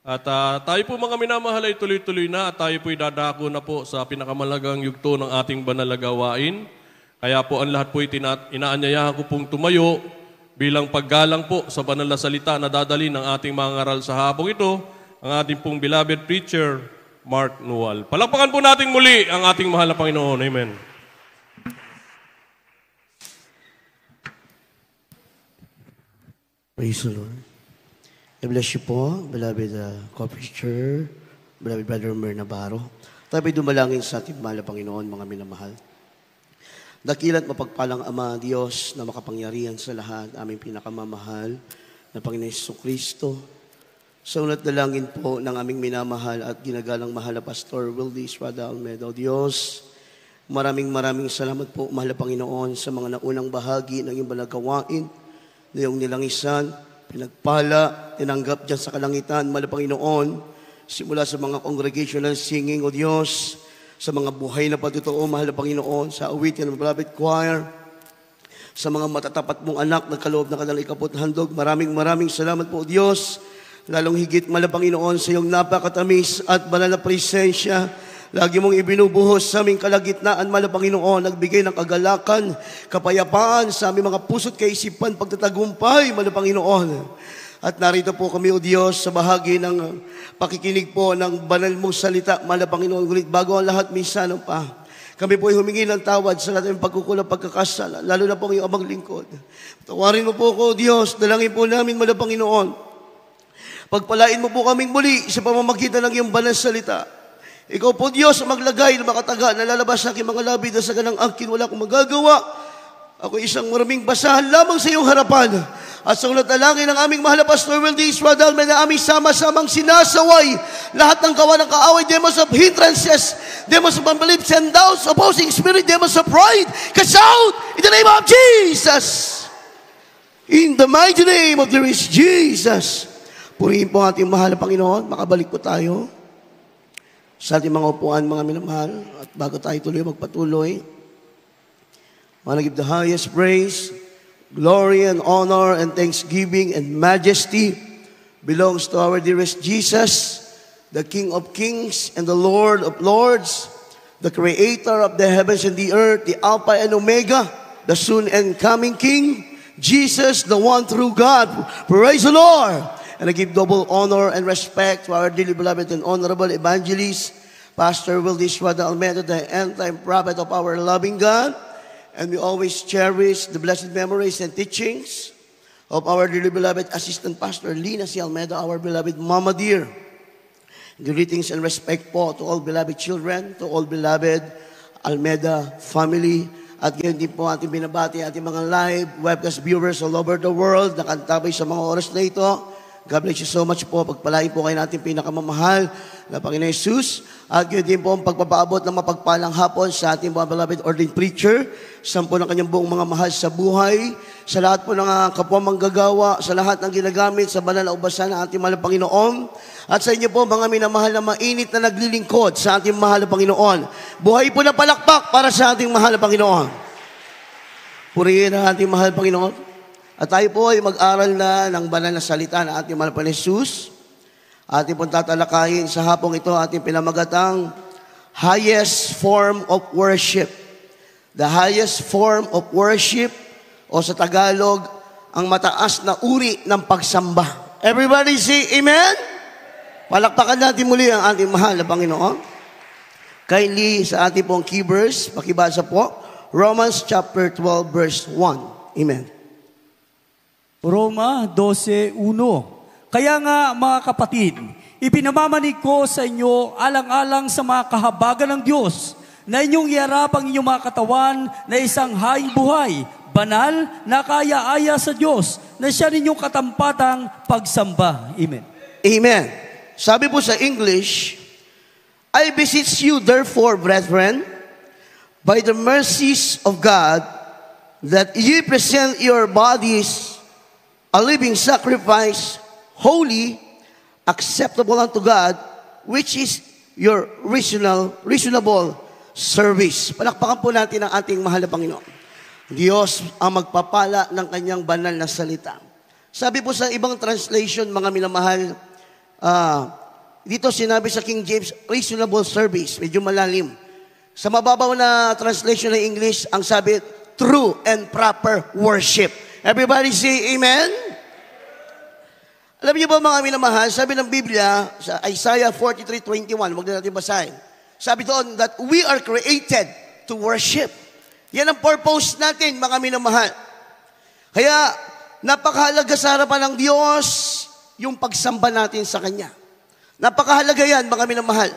At tayo po mga minamahal ay tuloy-tuloy na at tayo po ay dadako na po sa pinakamalagang yugto ng ating banal na gawain. Kaya po ang lahat po inaanyayahan ko pong tumayo bilang paggalang po sa banal na salita na dadali ng ating mga ngaral sa hapong ito, ang ating pong beloved preacher, Mark Nual. Palakpakan po natin muli ang ating mahal na Panginoon. Amen. Praise the Lord. I bless you po, beloved co-preacher, beloved Brother Mer Navarro. Tayo ay dumalangin sa ating mahal na Panginoon, mga minamahal. Dakilat mapagpalang Ama, Diyos na makapangyarihan sa lahat, aming pinakamamahal na Panginoon Jesucristo. Sa unat dalangin po ng aming minamahal at ginagalang mahal na Pastor Wildy Estrada Almedo. Diyos, maraming salamat po, mahal na Panginoon, sa mga naunang bahagi ng iyong balagawain na iyong nilangisan, pinagpala, tinanggap dyan sa kalangitan, mahal na Panginoon, simula sa mga congregational singing, O Diyos, sa mga buhay na patutuo, mahal na Panginoon, sa awitin ng beloved choir, sa mga matatapat mong anak na kaloob na kanilang ikaput handog, maraming salamat po, O Diyos, lalong higit, mahal na Panginoon, sa iyong napakatamis at banal na presensya. Lagi mong ibinubuhos sa aming kalagitnaan, mahal na Panginoon, nagbigay ng kagalakan, kapayapaan sa aming mga puso't kaisipan, pagtatagumpay, mahal na Panginoon. At narito po kami, O Diyos, sa bahagi ng pakikinig po ng banal mong salita, mahal na Panginoon. Ngunit bago ang lahat, minsan pa, kami po ay humingi ng tawad sa lahat ng pagkukulang, pagkakasala, lalo na po ang iyong amang lingkod. Tawarin mo po ko, O Diyos, dalangin po namin, mahal na Panginoon. Pagpalain mo po kaming muli sa pamamagitan ng iyong banal salita. Ikaw po, Diyos, maglagay na makataga na lalabas sa aking mga labi na sa ganang angkin wala akong magagawa. Ako isang maraming basahan lamang sa iyong harapan. At sa ulat na langin ng aming mahal na Pastor Wildy Estrada Almedo na aming sama-samang sinasaway lahat ng gawa ng kaaway, demons of hindrances, demons of unbeliefs and doubts, opposing spirit, demons of pride, cast out in the name of Jesus. In the mighty name of the Lord Jesus. Purihin po ating mahal na Panginoon. Makabalik po tayo sa ating mga upuan, mga minamahal. At bago tayo magpatuloy, I want to give the highest praise, glory and honor and thanksgiving and majesty belongs to our dearest Jesus, the King of kings and the Lord of lords, the creator of the heavens and the earth, the Alpha and Omega, the soon and coming King, Jesus, the one true God. Praise the Lord. And I give double honor and respect to our dearly beloved and honorable evangelist, Pastor Wildy Estrada Almedo, the end-time prophet of our loving God. And we always cherish the blessed memories and teachings of our dearly beloved Assistant Pastor Lina C. Almedo, our beloved Mama Dear. Greetings and respect po to all beloved children, to all beloved Almeida family. At gayon din po ating binabati ating mga live webcast viewers all over the world na kantabay sa mga oras na ito. God bless you so much po. Pagpalain po kayo natin pinakamamahal na Panginoon Jesus. At yun din po ang pagpapaabot ng mapagpalang hapon sa ating mga beloved ordained preacher, sa po ng kanyang buong mga mahal sa buhay, sa lahat po ng kapwa manggagawa, sa lahat ng ginagamit sa banal na ubasan ng ating mahal na Panginoon. At sa inyo po mga minamahal na mainit na naglilingkod sa ating mahal na Panginoon. Buhay po na palakpak para sa ating mahal na Panginoon. Purihin ang ating mahal na Panginoon. At tayo po ay mag-aral na ng banal na salita ng ating mahal na Jesus. Ating pong tatalakayin sa hapong ito ating pinamagatang highest form of worship. The highest form of worship, o sa Tagalog, ang mataas na uri ng pagsamba. Everybody say amen? Palakpakan natin muli ang ating mahal na Panginoon. Kindly sa ating pong key verse, pakibasa po, Romans chapter 12 verse 1. Amen. Roma 12:1. Kaya nga mga kapatid, ipinamamanig ko sa inyo alang-alang sa mga kahabagan ng Diyos na inyong iharap ang inyong mga katawan na isang haing buhay, banal, na kaya-aya sa Diyos, na siya ninyong katampatang pagsamba. Amen. Amen. Sabi po sa English, I beseech you therefore, brethren, by the mercies of God, that ye present your bodies a living sacrifice, holy, acceptable unto God, which is your reasonable service. Palakpakan po natin ang ating mahal na Panginoon. Diyos ang magpapala ng kanyang banal na salita. Sabi po sa ibang translation, mga minamahal, Dito sinabi sa King James, reasonable service, medyo malalim. Sa mababaw na translation ng English, ang sabi, true and proper worship. Everybody say amen? Alam niyo ba mga minamahal, sabi ng Biblia, sa Isaiah 43:21, wag na natin basahin. Sabi doon that we are created to worship. Yan ang purpose natin, mga minamahal. Kaya, napakahalaga sa harapan ng Diyos yung pagsamba natin sa Kanya. Napakahalaga yan, mga minamahal.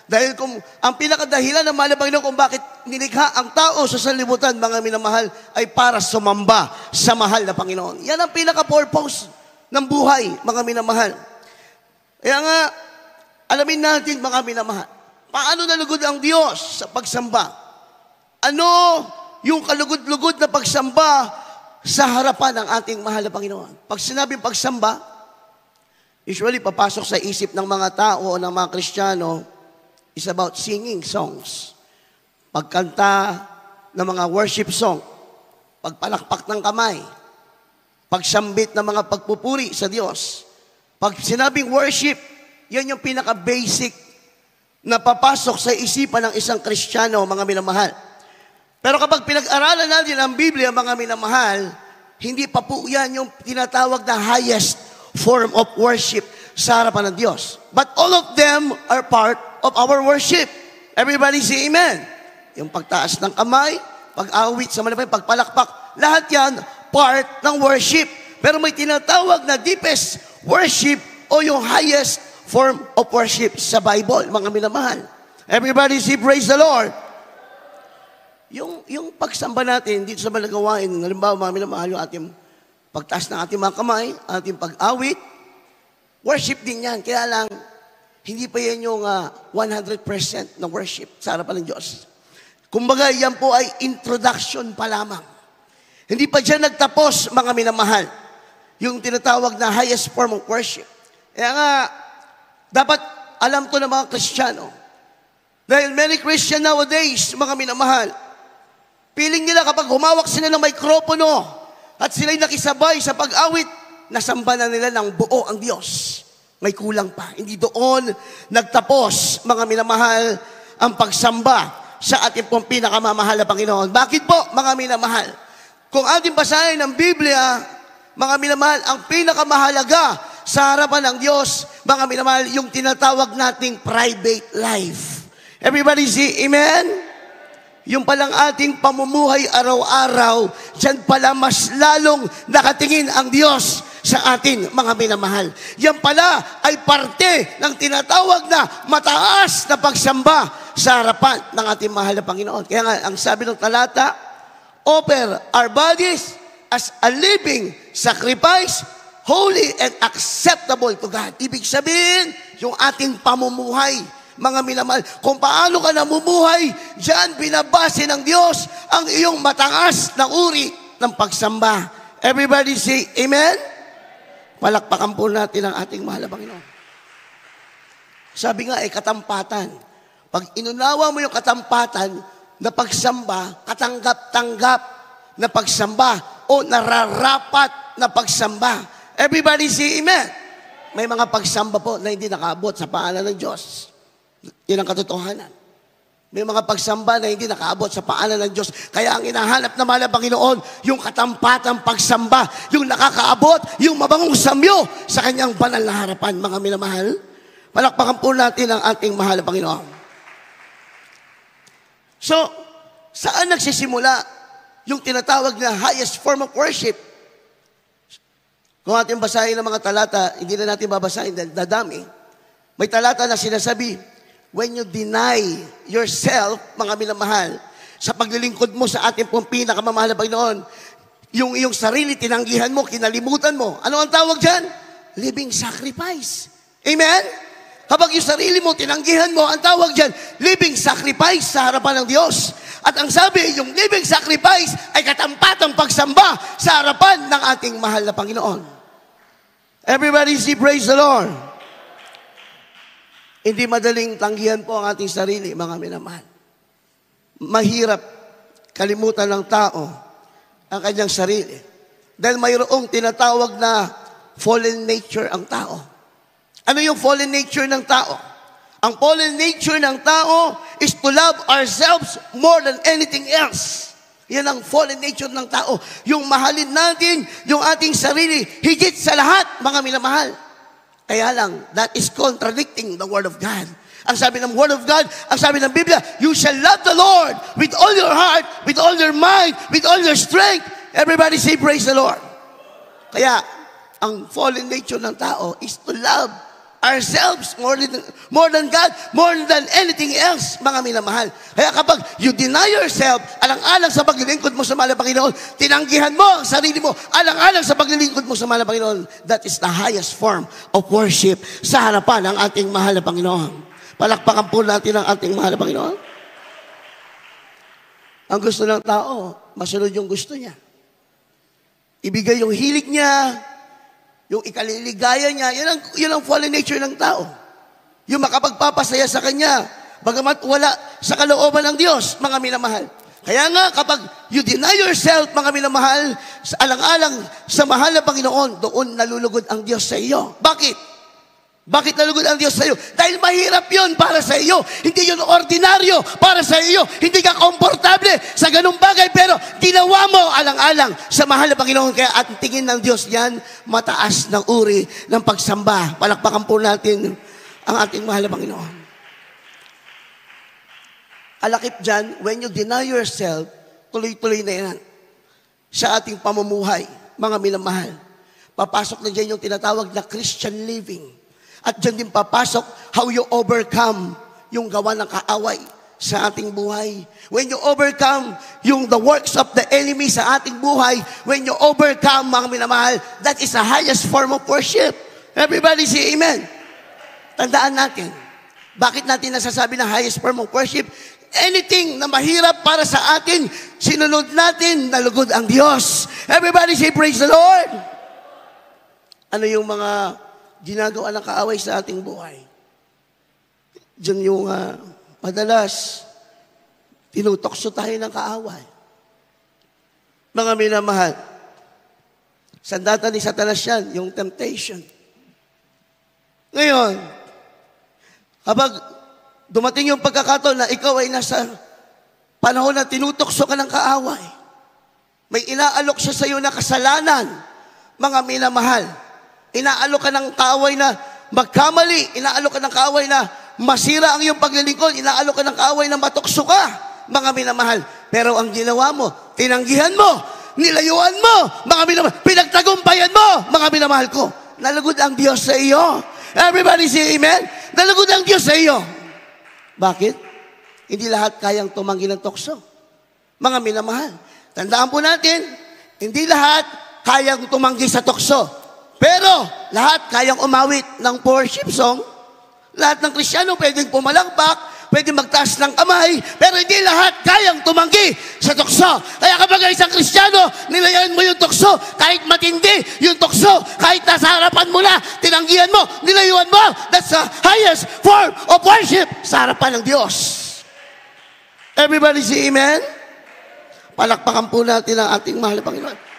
Dahil kung ang pinakadahilan ng mahal na Panginoon kung bakit nilikha ang tao sa sanlibutan, mga minamahal, ay para sumamba sa mahal na Panginoon. Yan ang pinaka-purpose ng buhay, mga minamahal. Kaya nga, alamin natin, mga minamahal, paano nalugod ang Diyos sa pagsamba? Ano yung kalugod-lugod na pagsamba sa harapan ng ating mahal na Panginoon? Pag sinabing pagsamba, usually papasok sa isip ng mga tao o ng mga Kristiyano, is about singing songs. Pagkanta ng mga worship song, pagpalakpak ng kamay, pagsambit ng mga pagpupuri sa Diyos. Pag sinabing worship, yan yung pinaka-basic na papasok sa isipan ng isang Kristiyano, mga minamahal. Pero kapag pinag-aralan natin ang Biblia, mga minamahal, hindi pa po yan yung tinatawag na highest form of worship sa harapan ng Diyos. But all of them are part of our worship. Everybody say amen. Yung pagtaas ng kamay, pag-awit sa malapit, pagpalakpak, lahat yan part ng worship. Pero may tinatawag na deepest worship o yung highest form of worship sa Bible, mga minamahal. Everybody say praise the Lord. Yung pagsamba natin dito sa mga gawain, halimbawa mga minamahal, yung ating pagtaas ng ating mga kamay, ating pag-awit, worship din yan. Kaya lang, hindi pa yan yung 100% ng worship sa harapan ng Diyos. Kumbaga, yan po ay introduction pa lamang. Hindi pa dyan nagtapos, mga minamahal, yung tinatawag na highest form of worship. Kaya nga, dapat alam to ng mga Kristiyano. Dahil many Christian nowadays, mga minamahal, feeling nila kapag humawak sila ng mikropono at sila'y nakisabay sa pag-awit, nasamba na nila ng buo ang Diyos. May kulang pa. Hindi doon nagtapos, mga minamahal, ang pagsamba sa ating pong pinakamamahal na Panginoon. Bakit po, mga minamahal? Kung ating basahin ang Biblia, mga minamahal, ang pinakamahalaga sa harapan ng Diyos, mga minamahal, yung tinatawag nating private life. Everybody say amen? Yung palang ating pamumuhay araw-araw, dyan pala mas lalong nakatingin ang Diyos sa atin, mga minamahal. Yan pala ay parte ng tinatawag na mataas na pagsamba sa harapan ng ating mahal na Panginoon. Kaya nga, ang sabi ng talata, offer our bodies as a living sacrifice, holy and acceptable to God. Ibig sabihin, yung ating pamumuhay, mga minamahal, kung paano ka namumuhay, diyan binabase ng Diyos ang iyong mataas na uri ng pagsamba. Everybody say, amen? Palakpakan po natin ang ating mahal na Panginoon. Sabi nga katampatan. Pag inunawa mo yung katampatan na pagsamba, katanggap-tanggap na pagsamba o nararapat na pagsamba. Everybody say amen. May mga pagsamba po na hindi nakaabot sa paanan ng Diyos. Yan ang katotohanan. May mga pagsamba na hindi nakaabot sa paanan ng Diyos. Kaya ang inahanap na mahal na Panginoon, yung katampatang pagsamba, yung nakakaabot, yung mabangong samyo sa kanyang banal na harapan, mga minamahal. Palakpakan po natin ang ating mahal na Panginoon. So, saan nagsisimula yung tinatawag na highest form of worship? Kung ating basahin ng mga talata, hindi na natin babasahin dahil dadami. May talata na sinasabi, when you deny yourself, mga minamahal, sa paglilingkod mo sa ating pong pinakamamahal na Panginoon, yung iyong sarili, tinanggihan mo, kinalimutan mo. Ano ang tawag dyan? Living sacrifice. Amen? Kapag yung sarili mo, tinanggihan mo, ang tawag dyan, living sacrifice sa harapan ng Diyos. At ang sabi, yung living sacrifice ay katampatang pagsamba sa harapan ng ating mahal na Panginoon. Everybody say, praise the Lord. Hindi madaling tanggihan po ang ating sarili, mga minamahal. Mahirap kalimutan ng tao ang kanyang sarili. Dahil mayroong tinatawag na fallen nature ang tao. Ano yung fallen nature ng tao? Ang fallen nature ng tao is to love ourselves more than anything else. Yan ang fallen nature ng tao. Yung mahalin natin, yung ating sarili, higit sa lahat, mga minamahal. Kaya lang, that is contradicting the Word of God. Ang sabi ng Word of God, ang sabi ng Biblia, you shall love the Lord with all your heart, with all your mind, with all your strength. Everybody say, praise the Lord. Kaya, ang fallen nature ng tao is to love ourselves more than God, more than anything else, mga minamahal. Kaya kapag you deny yourself, alang-alang sa paglilingkod mo sa mahal na Panginoon, tinanggihan mo ang sarili mo, alang-alang sa paglilingkod mo sa mahal na Panginoon, that is the highest form of worship sa harapan ng ating mahal na Panginoon. Palakpakan po natin ang ating mahal na Panginoon. Ang gusto ng tao, masunod yung gusto niya. Ibigay yung hilig niya, yung ikaliligaya niya, yan ang fallen nature ng tao. Yung makapagpapasaya sa kanya, bagamat wala sa kalooban ng Diyos, mga minamahal. Kaya nga, kapag you deny yourself, mga minamahal, sa alang-alang sa mahal na Panginoon, doon nalulugod ang Diyos sa iyo. Bakit? Bakit nalugod ang Diyos sa iyo? Dahil mahirap yun para sa iyo. Hindi yun ordinaryo para sa iyo. Hindi ka komportable sa ganung bagay, pero ginawa mo alang-alang sa mahal na Panginoon. Kaya at tingin ng Diyos yan, mataas ng uri ng pagsamba. Palakpakan po natin ang ating mahal na Panginoon. Alakip dyan, when you deny yourself, tuloy-tuloy na yan sa ating pamumuhay, mga minamahal. Papasok na dyan yung tinatawag na Christian living. At dyan din papasok how you overcome yung gawa ng kaaway sa ating buhay. When you overcome the works of the enemy sa ating buhay, when you overcome, mga minamahal, that is the highest form of worship. Everybody say amen. Tandaan natin, bakit natin nasasabi na highest form of worship? Anything na mahirap para sa atin, sinunod natin, nalugod ang Diyos. Everybody say praise the Lord. Ano yung mga ginagawa ng kaaway sa ating buhay? Diyan yung madalas tinutokso tayo ng kaaway. Mga minamahal, sandata ni Satanas yan, yung temptation. Ngayon, habang dumating yung pagkakataon na ikaw ay nasa panahon na tinutokso ka ng kaaway, may inaalok siya sa iyo na kasalanan, mga minamahal. Inaalok ka ng kaaway na magkamali. Inaalok ka ng kaaway na masira ang iyong paglilingkod. Inaalok ka ng kaaway na matukso ka, mga minamahal. Pero ang ginawa mo, tinanggihan mo, nilayuan mo, mga minamahal. Pinagtagumpayan mo, mga minamahal ko. Nalugod ang Diyos sa iyo. Everybody say amen. Nalugod ang Diyos sa iyo. Bakit? Hindi lahat kayang tumanggi ng tukso. Mga minamahal, tandaan po natin, hindi lahat kayang tumanggi sa tukso. Pero, lahat kayang umawit ng worship song. Lahat ng Kristiyano pwedeng pumalakpak, pwedeng magtaas ng kamay, pero hindi lahat kayang tumanggi sa tukso. Kaya kapag isang Kristiyano, nilayan mo yung tukso, kahit matindi yung tukso, kahit nasa harapan mo na, tinanggihan mo, nilayuan mo, that's the highest form of worship sa harapan ng Diyos. Everybody say amen? Palakpakan po natin ang ating mahal na Panginoon.